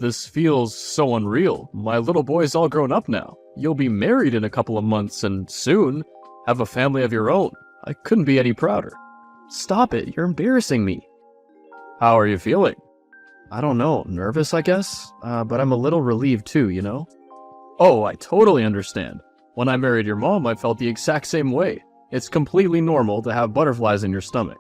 This feels so unreal. My little boy's all grown up now. You'll be married in a couple of months and soon have a family of your own. I couldn't be any prouder. Stop it, you're embarrassing me. How are you feeling? I don't know, nervous I guess? But I'm a little relieved too, you know? Oh, I totally understand. When I married your mom, I felt the exact same way. It's completely normal to have butterflies in your stomach.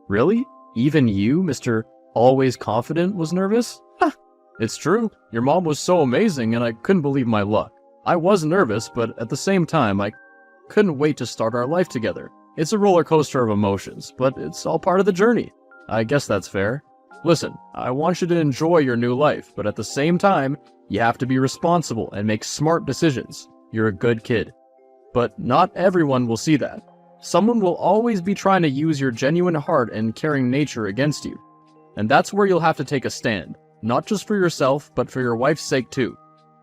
Really? Even you, Mr. Always Confident, was nervous? Ha! It's true. Your mom was so amazing and I couldn't believe my luck. I was nervous, but at the same time, I couldn't wait to start our life together. It's a roller coaster of emotions, but it's all part of the journey. I guess that's fair. Listen, I want you to enjoy your new life, but at the same time, you have to be responsible and make smart decisions. You're a good kid. But not everyone will see that. Someone will always be trying to use your genuine heart and caring nature against you. And that's where you'll have to take a stand. Not just for yourself, but for your wife's sake too.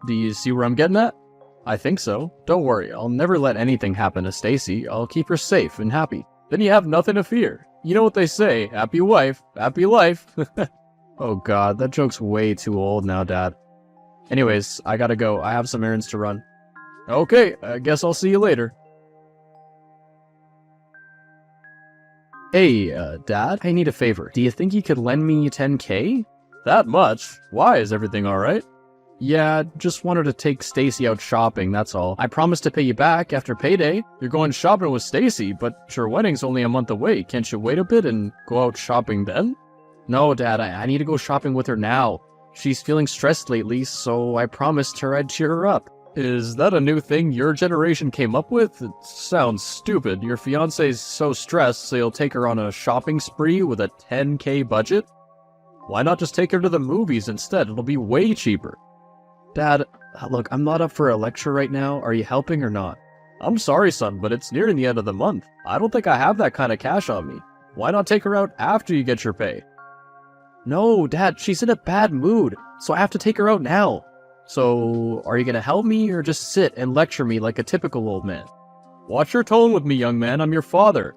Do you see where I'm getting at? I think so. Don't worry, I'll never let anything happen to Stacy. I'll keep her safe and happy. Then you have nothing to fear. You know what they say, happy wife, happy life. Oh god, that joke's way too old now, Dad. Anyways, I gotta go. I have some errands to run. Okay, I guess I'll see you later. Hey, Dad, I need a favor. Do you think you could lend me 10K? That much? Why, is everything alright? Yeah, just wanted to take Stacy out shopping, that's all. I promised to pay you back after payday. You're going shopping with Stacy, but your wedding's only a month away. Can't you wait a bit and go out shopping then? No, Dad, I need to go shopping with her now. She's feeling stressed lately, so I promised her I'd cheer her up. Is that a new thing your generation came up with? It sounds stupid. Your fiancé's so stressed, so you'll take her on a shopping spree with a 10K budget? Why not just take her to the movies instead? It'll be way cheaper. Dad, look, I'm not up for a lecture right now. Are you helping or not? I'm sorry, son, but it's nearing the end of the month. I don't think I have that kind of cash on me. Why not take her out after you get your pay? No, Dad, she's in a bad mood, so I have to take her out now. So, are you gonna help me or just sit and lecture me like a typical old man? Watch your tone with me, young man. I'm your father.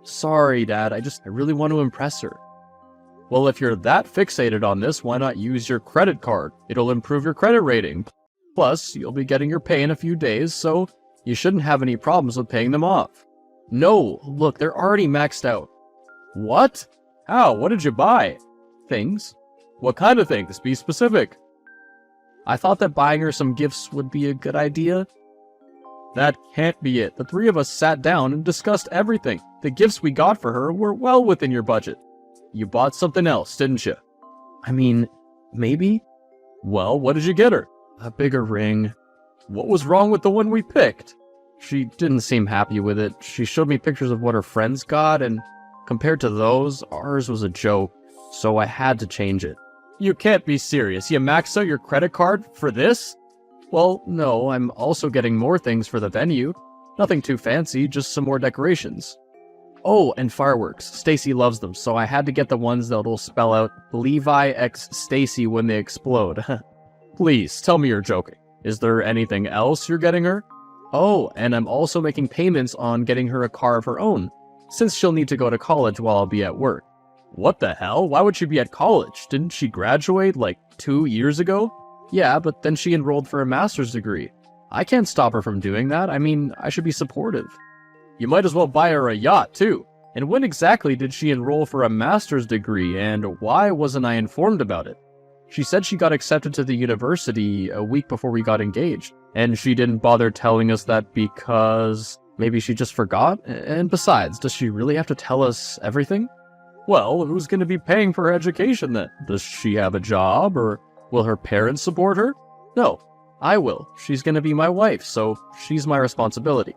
Sorry, Dad. I really want to impress her. Well, if you're that fixated on this, why not use your credit card? It'll improve your credit rating. Plus, you'll be getting your pay in a few days, so you shouldn't have any problems with paying them off. No, look, they're already maxed out. What? How? What did you buy? Things. What kind of things? Be specific. I thought that buying her some gifts would be a good idea. That can't be it. The three of us sat down and discussed everything. The gifts we got for her were well within your budget. You bought something else, didn't you? I mean, maybe? Well, what did you get her? A bigger ring. What was wrong with the one we picked? She didn't seem happy with it. She showed me pictures of what her friends got, and compared to those, ours was a joke, so I had to change it. You can't be serious. You maxed out your credit card for this? Well, no, I'm also getting more things for the venue. Nothing too fancy, just some more decorations. Oh, and fireworks. Stacy loves them, so I had to get the ones that'll spell out Levi X Stacy when they explode. Please, tell me you're joking. Is there anything else you're getting her? Oh, and I'm also making payments on getting her a car of her own, since she'll need to go to college while I'll be at work. What the hell? Why would she be at college? Didn't she graduate like 2 years ago? Yeah, but then she enrolled for a master's degree. I can't stop her from doing that. I mean, I should be supportive. You might as well buy her a yacht, too. And when exactly did she enroll for a master's degree, and why wasn't I informed about it? She said she got accepted to the university a week before we got engaged, and she didn't bother telling us that because maybe she just forgot? And besides, does she really have to tell us everything? Well, who's going to be paying for her education then? Does she have a job, or will her parents support her? No, I will. She's going to be my wife, so she's my responsibility.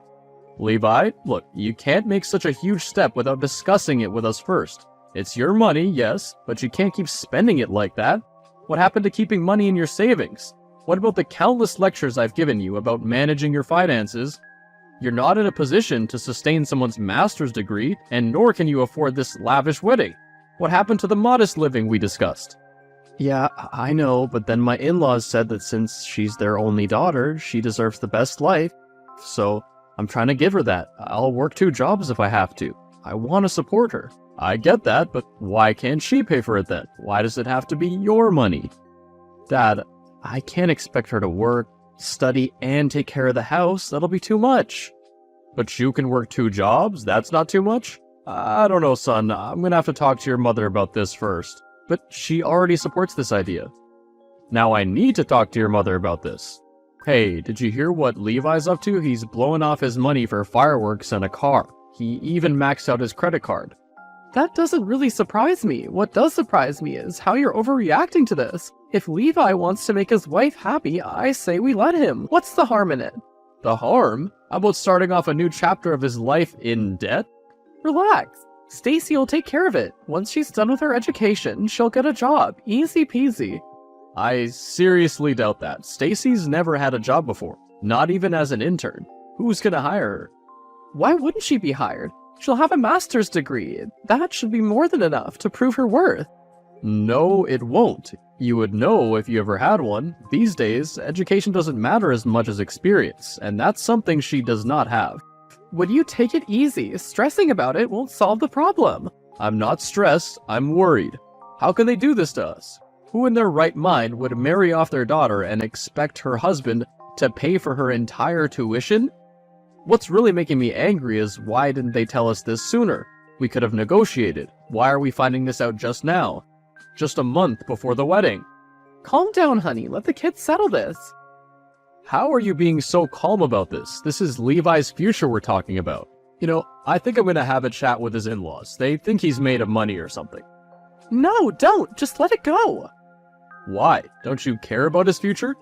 Levi, look, you can't make such a huge step without discussing it with us first. It's your money, yes, but you can't keep spending it like that. What happened to keeping money in your savings? What about the countless lectures I've given you about managing your finances? You're not in a position to sustain someone's master's degree, and nor can you afford this lavish wedding. What happened to the modest living we discussed? Yeah, I know, but then my in-laws said that since she's their only daughter, she deserves the best life, so I'm trying to give her that. I'll work 2 jobs if I have to. I want to support her. I get that, but why can't she pay for it then? Why does it have to be your money? Dad, I can't expect her to work, study, and take care of the house. That'll be too much. But you can work 2 jobs? That's not too much? I don't know, son. I'm gonna have to talk to your mother about this first. But she already supports this idea. Now I need to talk to your mother about this. Hey, did you hear what Levi's up to? He's blowing off his money for fireworks and a car. He even maxed out his credit card. That doesn't really surprise me. What does surprise me is how you're overreacting to this. If Levi wants to make his wife happy, I say we let him. What's the harm in it? The harm? How about starting off a new chapter of his life in debt? Relax. Stacy will take care of it. Once she's done with her education, she'll get a job. Easy peasy. I seriously doubt that. Stacy's never had a job before. Not even as an intern. Who's gonna hire her? Why wouldn't she be hired? She'll have a master's degree. That should be more than enough to prove her worth. No, it won't. You would know if you ever had one. These days, education doesn't matter as much as experience, and that's something she does not have. Would you take it easy? Stressing about it won't solve the problem. I'm not stressed, I'm worried. How can they do this to us? Who in their right mind would marry off their daughter and expect her husband to pay for her entire tuition? What's really making me angry is why didn't they tell us this sooner? We could have negotiated. Why are we finding this out just now? Just a month before the wedding. Calm down, honey. Let the kids settle this. How are you being so calm about this? This is Levi's future we're talking about. You know, I think I'm gonna have a chat with his in-laws. They think he's made of money or something. No, don't. Just let it go. Why? Don't you care about his future?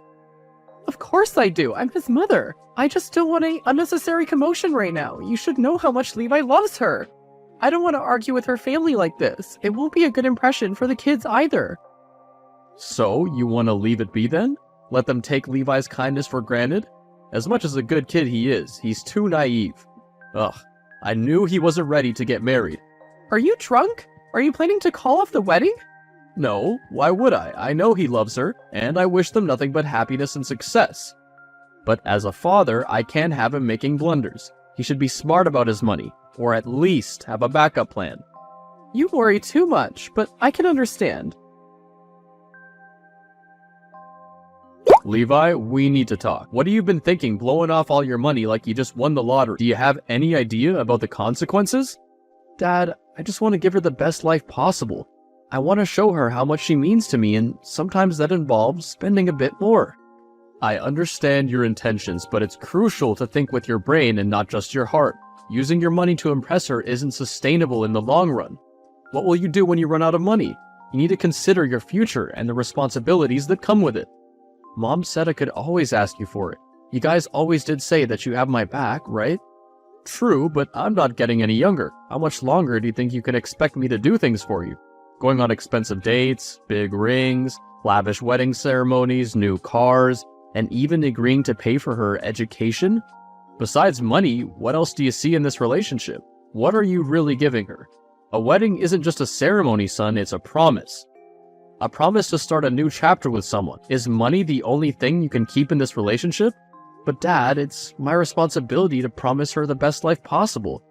Of course I do. I'm his mother. I just don't want any unnecessary commotion right now. You should know how much Levi loves her. I don't want to argue with her family like this. It won't be a good impression for the kids either. So, you want to leave it be then? Let them take Levi's kindness for granted? As much as a good kid he is, he's too naive. Ugh, I knew he wasn't ready to get married. Are you drunk? Are you planning to call off the wedding? No, why would I? I know he loves her, and I wish them nothing but happiness and success. But as a father, I can't have him making blunders. He should be smart about his money, or at least have a backup plan. You worry too much, but I can understand. Levi, we need to talk. What have you been thinking blowing off all your money like you just won the lottery? Do you have any idea about the consequences? Dad, I just want to give her the best life possible. I want to show her how much she means to me, and sometimes that involves spending a bit more. I understand your intentions, but it's crucial to think with your brain and not just your heart. Using your money to impress her isn't sustainable in the long run. What will you do when you run out of money? You need to consider your future and the responsibilities that come with it. Mom said I could always ask you for it. You guys always did say that you have my back, right? True, but I'm not getting any younger. How much longer do you think you can expect me to do things for you? Going on expensive dates, big rings, lavish wedding ceremonies, new cars, and even agreeing to pay for her education? Besides money, what else do you see in this relationship? What are you really giving her? A wedding isn't just a ceremony, son, it's a promise. A promise to start a new chapter with someone. Is money the only thing you can keep in this relationship? But Dad, it's my responsibility to promise her the best life possible.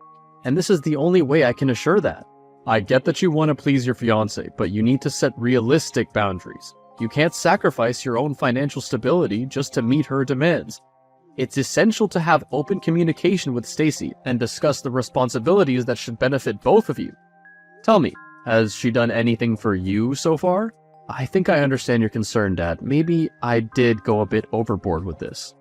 And this is the only way I can assure that. I get that you want to please your fiancé, but you need to set realistic boundaries. You can't sacrifice your own financial stability just to meet her demands. It's essential to have open communication with Stacy and discuss the responsibilities that should benefit both of you. Tell me, has she done anything for you so far? I think I understand your concern, Dad. Maybe I did go a bit overboard with this.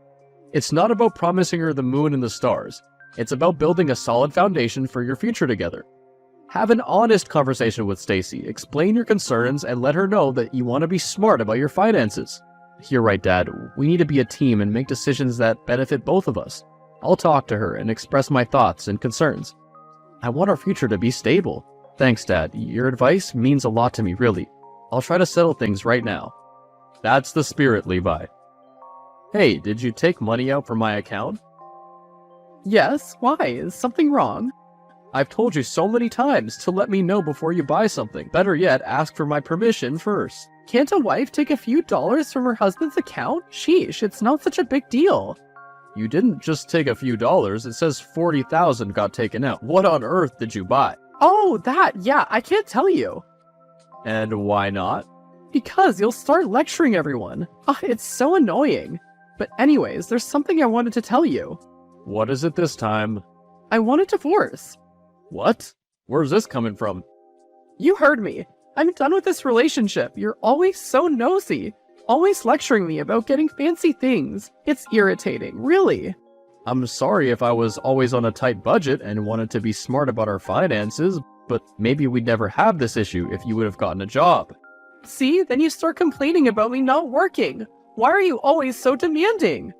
It's not about promising her the moon and the stars. It's about building a solid foundation for your future together. Have an honest conversation with Stacy, explain your concerns, and let her know that you want to be smart about your finances. You're right, Dad. We need to be a team and make decisions that benefit both of us. I'll talk to her and express my thoughts and concerns. I want our future to be stable. Thanks, Dad. Your advice means a lot to me, really. I'll try to settle things right now. That's the spirit, Levi. Hey, did you take money out from my account? Yes, why? Is something wrong? I've told you so many times to let me know before you buy something. Better yet, ask for my permission first. Can't a wife take a few dollars from her husband's account? Sheesh, it's not such a big deal. You didn't just take a few dollars, it says 40,000 got taken out. What on earth did you buy? Oh, that, yeah, I can't tell you. And why not? Because you'll start lecturing everyone. It's so annoying. But anyways, there's something I wanted to tell you. What is it this time? I want a divorce. What? Where's this coming from? You heard me. I'm done with this relationship. You're always so nosy. Always lecturing me about getting fancy things. It's irritating, really. I'm sorry if I was always on a tight budget and wanted to be smart about our finances, but maybe we'd never have this issue if you would have gotten a job. See, then you start complaining about me not working. Why are you always so demanding?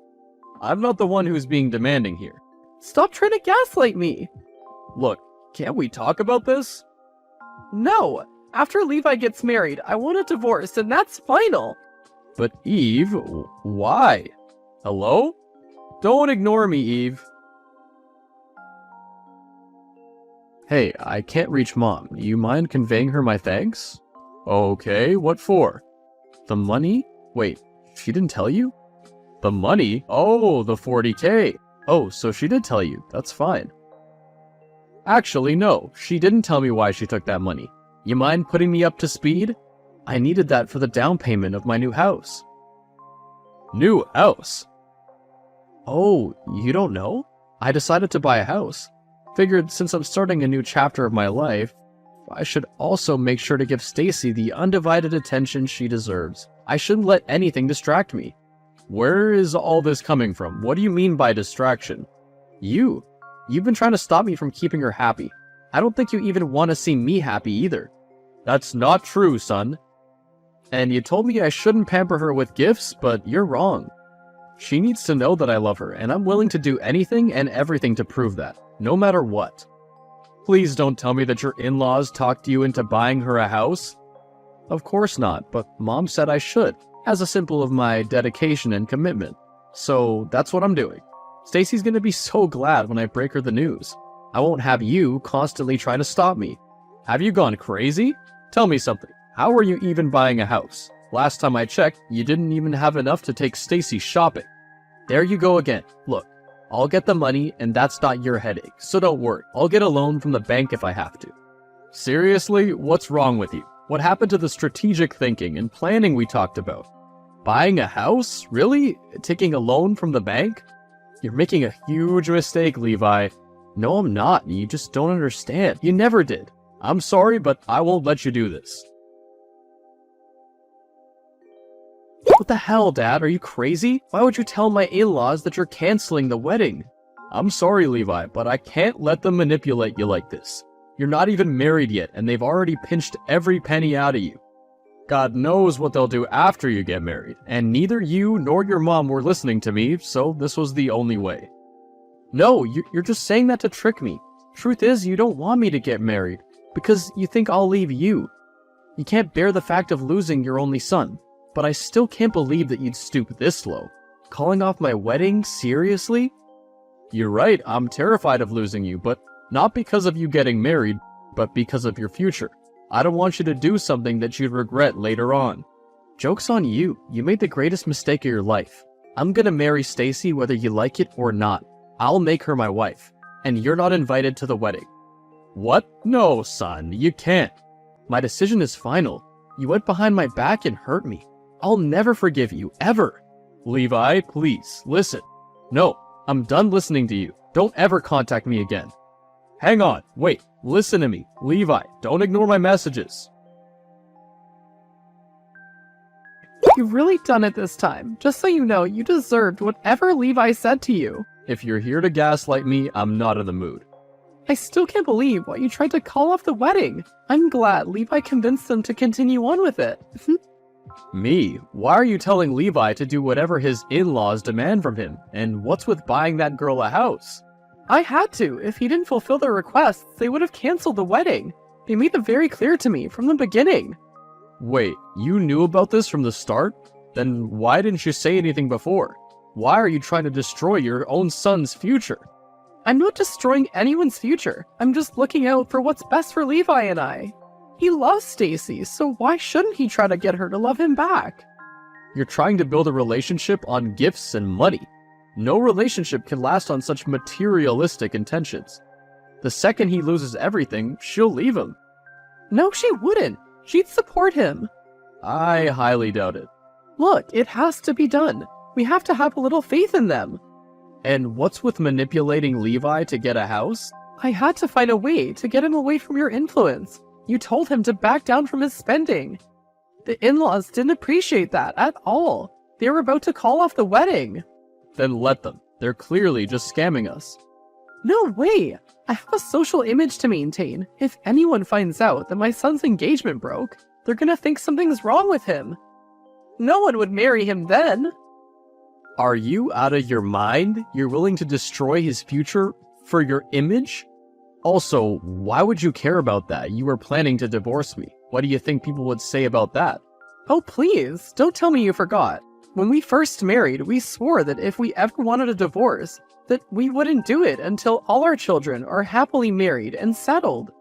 I'm not the one who's being demanding here. Stop trying to gaslight me. Look, can't we talk about this? No. After Levi gets married, I want a divorce, and that's final. But Eve, why? Hello? Don't ignore me, Eve. Hey, I can't reach Mom. You mind conveying her my thanks? Okay, what for? The money? Wait, she didn't tell you? The money? Oh, the 40K. Oh, so she did tell you. That's fine. Actually, no. She didn't tell me why she took that money. You mind putting me up to speed? I needed that for the down payment of my new house. New house? Oh, you don't know? I decided to buy a house. Figured since I'm starting a new chapter of my life, I should also make sure to give Stacy the undivided attention she deserves. I shouldn't let anything distract me. Where is all this coming from? What do you mean by distraction? You've been trying to stop me from keeping her happy. I don't think you even want to see me happy either. That's not true, son. And you told me I shouldn't pamper her with gifts, but you're wrong. She needs to know that I love her, and I'm willing to do anything and everything to prove that, no matter what. Please don't tell me that your in-laws talked you into buying her a house. Of course not, but Mom said I should, as a symbol of my dedication and commitment. So that's what I'm doing. Stacy's gonna be so glad when I break her the news. I won't have you constantly trying to stop me. Have you gone crazy? Tell me something. How are you even buying a house? Last time I checked, you didn't even have enough to take Stacy shopping. There you go again. Look, I'll get the money and that's not your headache, so don't worry. I'll get a loan from the bank if I have to. Seriously, what's wrong with you? What happened to the strategic thinking and planning we talked about? Buying a house? Really? Taking a loan from the bank? You're making a huge mistake, Levi. No, I'm not. You just don't understand. You never did. I'm sorry, but I won't let you do this. What the hell, Dad? Are you crazy? Why would you tell my in-laws that you're canceling the wedding? I'm sorry, Levi, but I can't let them manipulate you like this. You're not even married yet, and they've already pinched every penny out of you. God knows what they'll do after you get married, and neither you nor your mom were listening to me, so this was the only way. No, you're just saying that to trick me. Truth is, you don't want me to get married, because you think I'll leave you. You can't bear the fact of losing your only son. But I still can't believe that you'd stoop this low. Calling off my wedding? Seriously? You're right, I'm terrified of losing you, but not because of you getting married, but because of your future. I don't want you to do something that you'd regret later on. Joke's on you. You made the greatest mistake of your life. I'm gonna marry Stacy whether you like it or not. I'll make her my wife. And you're not invited to the wedding. What? No, son, you can't. My decision is final. You went behind my back and hurt me. I'll never forgive you, ever. Levi, please, listen. No, I'm done listening to you. Don't ever contact me again. Hang on, wait, listen to me. Levi, don't ignore my messages. You've really done it this time. Just so you know, you deserved whatever Levi said to you. If you're here to gaslight me, I'm not in the mood. I still can't believe why you tried to call off the wedding. I'm glad Levi convinced them to continue on with it. Me? Why are you telling Levi to do whatever his in-laws demand from him? And what's with buying that girl a house? I had to. If he didn't fulfill their requests, they would have canceled the wedding. They made it very clear to me from the beginning. Wait, you knew about this from the start? Then why didn't you say anything before? Why are you trying to destroy your own son's future? I'm not destroying anyone's future. I'm just looking out for what's best for Levi and I. He loves Stacy, so why shouldn't he try to get her to love him back? You're trying to build a relationship on gifts and money. No relationship can last on such materialistic intentions. The second he loses everything, she'll leave him. No, she wouldn't. She'd support him. I highly doubt it. Look, it has to be done. We have to have a little faith in them. And what's with manipulating Levi to get a house? I had to find a way to get him away from your influence. You told him to back down from his spending. The in-laws didn't appreciate that at all. They were about to call off the wedding. Then let them. They're clearly just scamming us. No way! I have a social image to maintain. If anyone finds out that my son's engagement broke, they're gonna think something's wrong with him. No one would marry him then. Are you out of your mind? You're willing to destroy his future for your image? Also, why would you care about that? You were planning to divorce me. What do you think people would say about that? Oh please, don't tell me you forgot. When we first married, we swore that if we ever wanted a divorce, that we wouldn't do it until all our children are happily married and settled.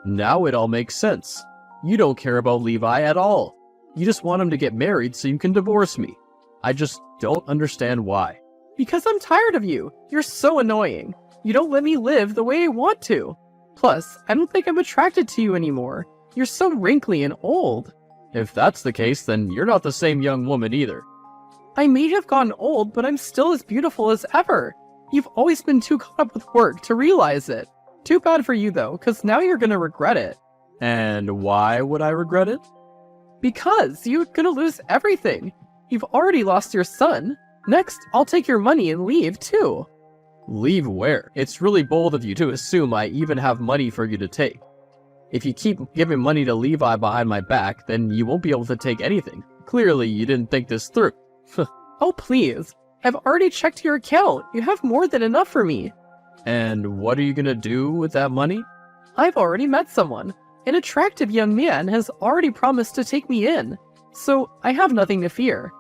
Now it all makes sense. You don't care about Levi at all. You just want him to get married so you can divorce me. I just don't understand why. Because I'm tired of you. You're so annoying. You don't let me live the way I want to. Plus, I don't think I'm attracted to you anymore. You're so wrinkly and old. If that's the case, then you're not the same young woman either. I may have gotten old, but I'm still as beautiful as ever. You've always been too caught up with work to realize it. Too bad for you though, because now you're gonna regret it. And why would I regret it? Because you're gonna lose everything. You've already lost your son. Next, I'll take your money and leave too. Leave where? It's really bold of you to assume I even have money for you to take. If you keep giving money to Levi behind my back, then you won't be able to take anything. Clearly, you didn't think this through. Oh please, I've already checked your account. You have more than enough for me. And what are you gonna do with that money? I've already met someone. An attractive young man has already promised to take me in, so I have nothing to fear.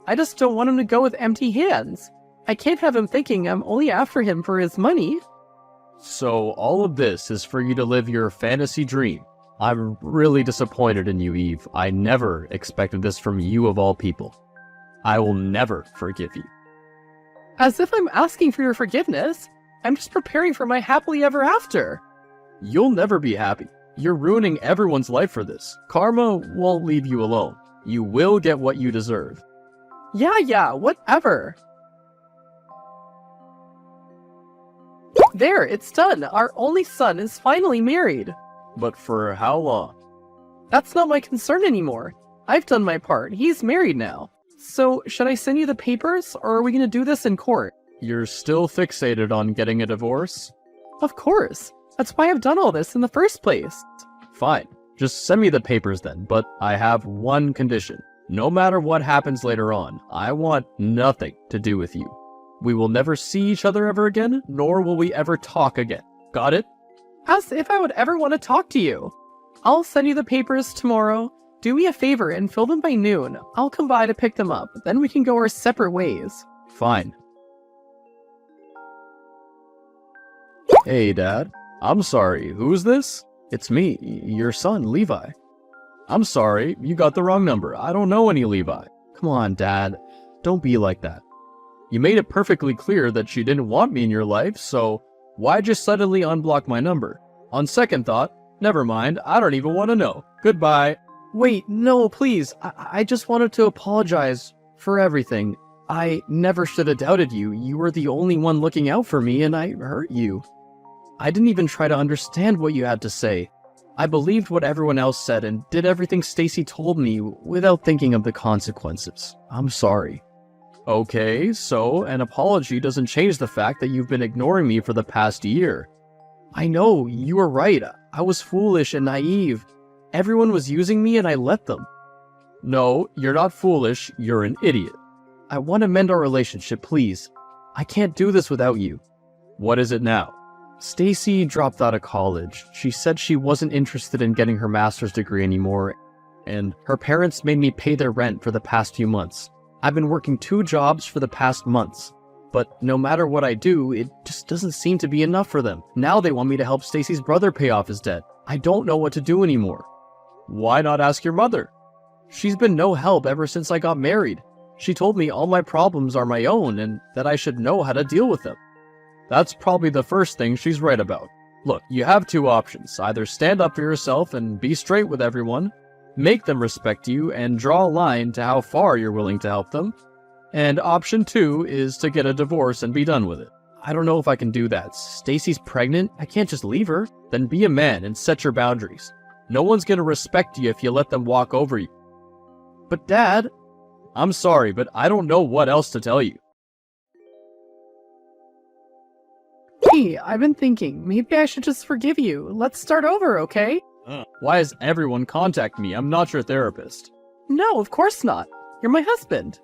I just don't want him to go with empty hands. I can't have him thinking I'm only after him for his money. So all of this is for you to live your fantasy dream. I'm really disappointed in you, Eve. I never expected this from you of all people. I will never forgive you. As if I'm asking for your forgiveness. I'm just preparing for my happily ever after. You'll never be happy. You're ruining everyone's life for this. Karma won't leave you alone. You will get what you deserve. Yeah, whatever. There, it's done. Our only son is finally married. But for how long? That's not my concern anymore. I've done my part. He's married now. So, should I send you the papers, or are we gonna do this in court? You're still fixated on getting a divorce? Of course. That's why I've done all this in the first place. Fine. Just send me the papers then, but I have one condition. No matter what happens later on, I want nothing to do with you. We will never see each other ever again, nor will we ever talk again. Got it? As if I would ever want to talk to you. I'll send you the papers tomorrow. Do me a favor and fill them by noon. I'll come by to pick them up, then we can go our separate ways. Fine. Hey, Dad. I'm sorry, who's this? It's me, your son, Levi. I'm sorry, you got the wrong number. I don't know any Levi. Come on, Dad. Don't be like that. You made it perfectly clear that you didn't want me in your life, so why just suddenly unblock my number? On second thought, never mind, I don't even want to know. Goodbye. Wait, no, please. I just wanted to apologize for everything. I never should have doubted you. You were the only one looking out for me, and I hurt you. I didn't even try to understand what you had to say. I believed what everyone else said and did everything Stacy told me without thinking of the consequences. I'm sorry. Okay, so an apology doesn't change the fact that you've been ignoring me for the past year. I know, you were right. I was foolish and naive. Everyone was using me and I let them. No, you're not foolish, you're an idiot. I want to mend our relationship, please. I can't do this without you. What is it now? Stacy dropped out of college. She said she wasn't interested in getting her master's degree anymore, and her parents made me pay their rent for the past few months. I've been working 2 jobs for the past months, but no matter what I do, it just doesn't seem to be enough for them. Now they want me to help Stacy's brother pay off his debt. I don't know what to do anymore. Why not ask your mother? She's been no help ever since I got married. She told me all my problems are my own and that I should know how to deal with them. That's probably the first thing she's right about. Look, you have 2 options. Either stand up for yourself and be straight with everyone, Make them respect you and draw a line to how far you're willing to help them. And option 2 is to get a divorce and be done with it. I don't know if I can do that. Stacy's pregnant. I can't just leave her. Then be a man and set your boundaries. No one's gonna respect you if you let them walk over you. But Dad, I'm sorry, but I don't know what else to tell you. Hey, I've been thinking, maybe I should just forgive you. Let's start over, okay? Why is everyone contacting me? I'm not your therapist. No, of course not. You're my husband.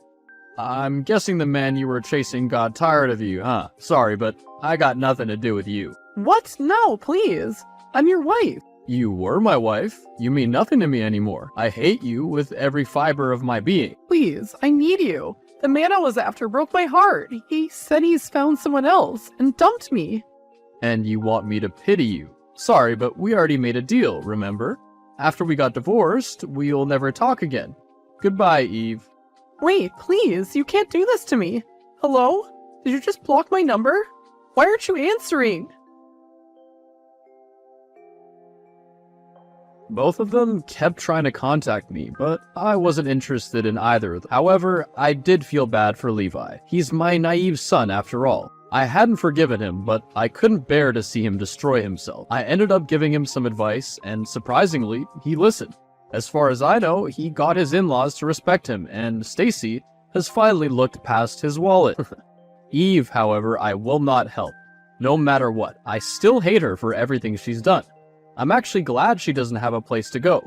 I'm guessing the man you were chasing got tired of you, huh? Sorry, but I got nothing to do with you. What? No, please. I'm your wife. You were my wife. You mean nothing to me anymore. I hate you with every fiber of my being. Please, I need you. The man I was after broke my heart. He said he's found someone else and dumped me. And you want me to pity you. Sorry, but we already made a deal, remember? After we got divorced, we'll never talk again. Goodbye, Eve. Wait, please, you can't do this to me. Hello? Did you just block my number? Why aren't you answering? Both of them kept trying to contact me, but I wasn't interested in either of them. However, I did feel bad for Levi. He's my naive son after all. I hadn't forgiven him, but I couldn't bear to see him destroy himself. I ended up giving him some advice, and surprisingly, he listened. As far as I know, he got his in-laws to respect him, and Stacy has finally looked past his wallet. Eve, however, I will not help. No matter what, I still hate her for everything she's done. I'm actually glad she doesn't have a place to go.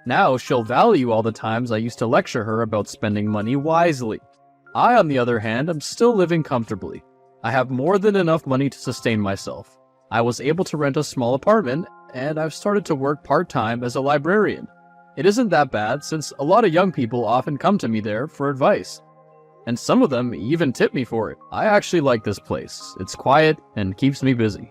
Now she'll value all the times I used to lecture her about spending money wisely. I, on the other hand, am still living comfortably. I have more than enough money to sustain myself. I was able to rent a small apartment, and I've started to work part-time as a librarian. It isn't that bad, since a lot of young people often come to me there for advice. And some of them even tip me for it. I actually like this place. It's quiet and keeps me busy.